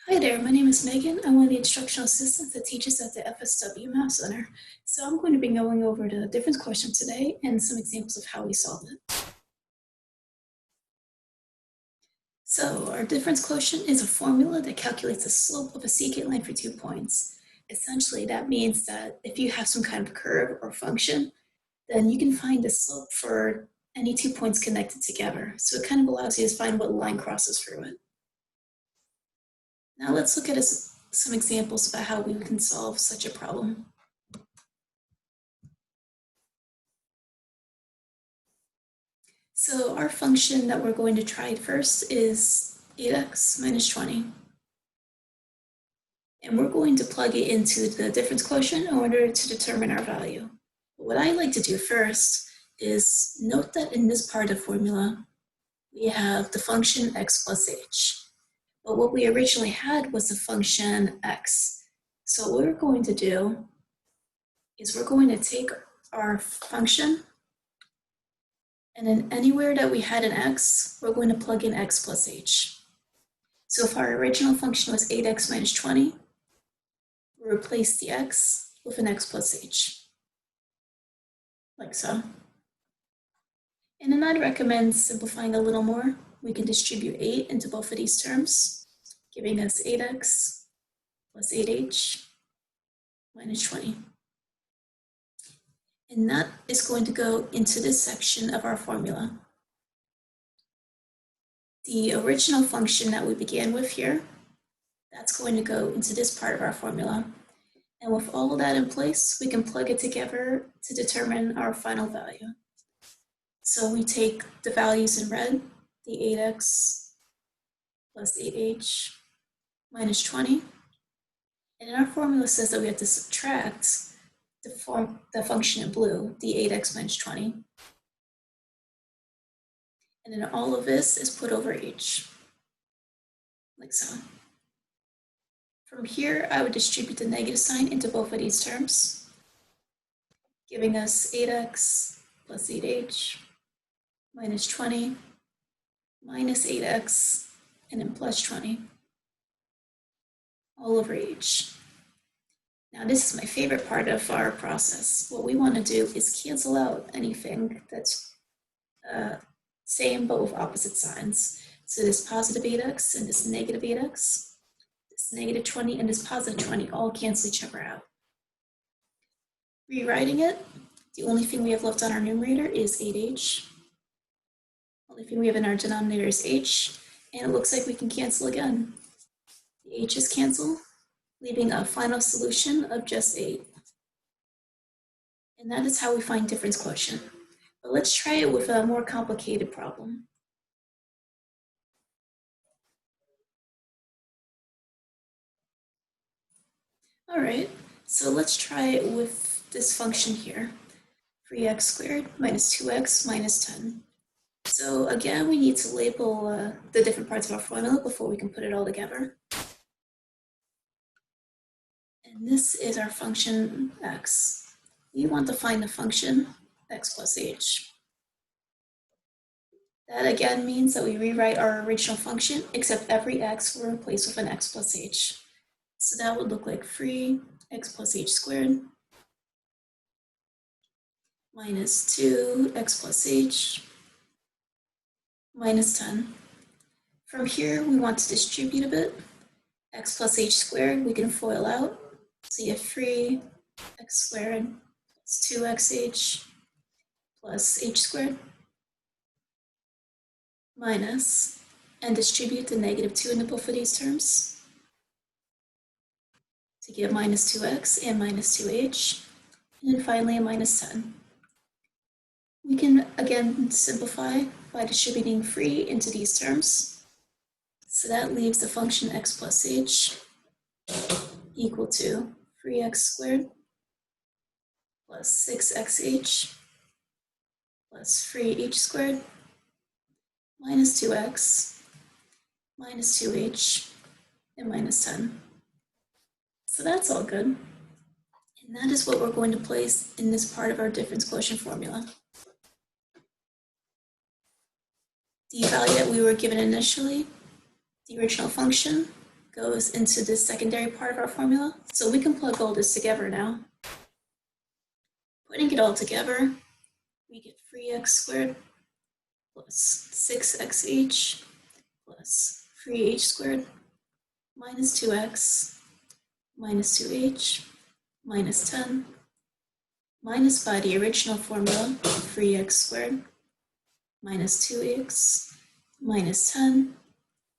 Hi there, my name is Megan. I'm one of the instructional assistants that teaches at the FSW Math Center. So I'm going to be going over the difference question today and some examples of how we solve it. So our difference quotient is a formula that calculates the slope of a secant line for 2 points. Essentially, that means that if you have some kind of curve or function, then you can find the slope for any 2 points connected together. So it kind of allows you to find what line crosses through it. Now let's look at some examples about how we can solve such a problem. So our function that we're going to try first is 8x minus 20. And we're going to plug it into the difference quotient in order to determine our value. But what I like to do first is note that in this part of the formula, we have the function x plus h. But what we originally had was the function x. So what we're going to do is we're going to take our function, and then anywhere that we had an x, we're going to plug in x plus h. So if our original function was 8x minus 20, we'll replace the x with an x plus h, like so. And then I'd recommend simplifying a little more. We can distribute 8 into both of these terms, giving us 8x plus 8h minus 20. And that is going to go into this section of our formula. The original function that we began with here, that's going to go into this part of our formula. And with all of that in place, we can plug it together to determine our final value. So we take the values in red, the 8x plus 8h minus 20. And our formula says that we have to subtract the function in blue, the 8x minus 20. And then all of this is put over h, like so. From here, I would distribute the negative sign into both of these terms, giving us 8x plus 8h minus 20 minus 8x and then plus 20 all over h. Now this is my favorite part of our process. What we want to do is cancel out anything that's same but with opposite signs. So this positive 8x and this negative 8x, this negative 20 and this positive 20 all cancel each other out. Rewriting it, the only thing we have left on our numerator is 8h. Only thing we have in our denominator is h, and it looks like we can cancel again. The h's cancel, leaving a final solution of just 8. And that is how we find difference quotient. But let's try it with a more complicated problem. All right, so let's try it with this function here, 3x squared minus 2x minus 10. So again, we need to label the different parts of our formula before we can put it all together. And this is our function x. We want to find the function x plus h. That again means that we rewrite our original function, except every x will replace with an x plus h. So that would look like 3x plus h squared minus 2x plus h minus 10. From here, we want to distribute a bit. X plus h squared, we can FOIL out. So you have 3x squared plus 2xh plus h squared minus, and distribute the negative 2 into both of these terms to give minus 2x and minus 2h, and then finally a minus 10. We can again simplify by distributing 3 into these terms. So that leaves the function x plus h equal to 3x squared plus 6xh plus 3h squared minus 2x minus 2h and minus 10. So that's all good. And that is what we're going to place in this part of our difference quotient formula. The value that we were given initially, the original function, goes into this secondary part of our formula. So we can plug all this together now. Putting it all together, we get 3x squared plus 6xh plus 3h squared minus 2x minus 2h minus 10 minus by the original formula, 3x squared minus 2x minus 10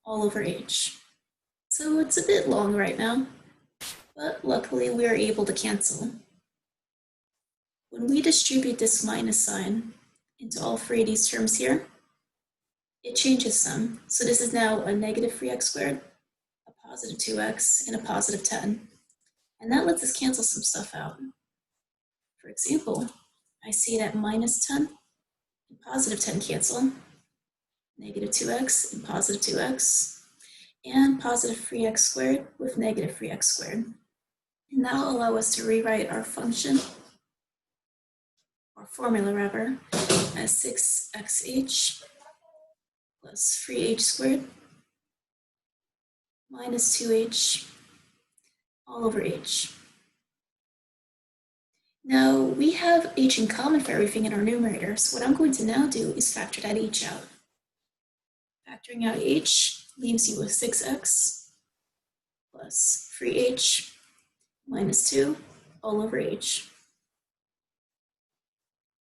all over h. So it's a bit long right now, but luckily we are able to cancel. When we distribute this minus sign into all three of these terms here, it changes them. So this is now a negative 3x squared, a positive 2x, and a positive 10. And that lets us cancel some stuff out. For example, I see that minus 10 and positive 10 cancel, negative 2x and positive 2x, and positive 3x squared with negative 3x squared. And that will allow us to rewrite our function, or formula rather, as 6xh plus 3h squared minus 2h all over h. Now we have h in common for everything in our numerator, so what I'm going to now do is factor that h out. Factoring out h leaves you with 6x plus 3h minus 2 all over h.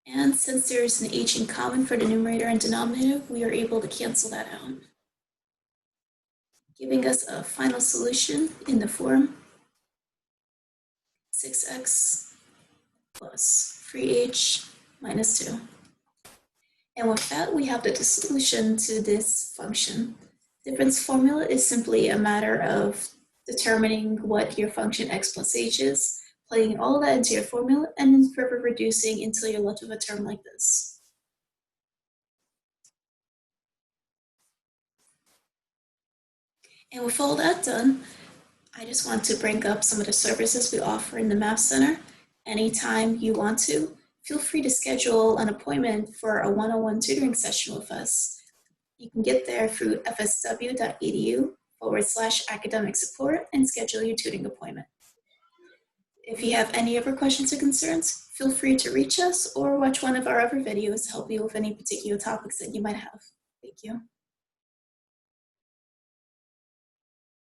And since there is an h in common for the numerator and denominator, we are able to cancel that out, giving us a final solution in the form 6x plus 3h minus 2. And with that, we have the solution to this function. Difference formula is simply a matter of determining what your function x plus h is, plugging all of that into your formula, and then further reducing until you're left with a term like this. And with all that done, I just want to bring up some of the services we offer in the Math Center. Anytime you want to, feel free to schedule an appointment for a one-on-one tutoring session with us. You can get there through fsw.edu/academic support and schedule your tutoring appointment. If you have any other questions or concerns, feel free to reach us or watch one of our other videos to help you with any particular topics that you might have. Thank you.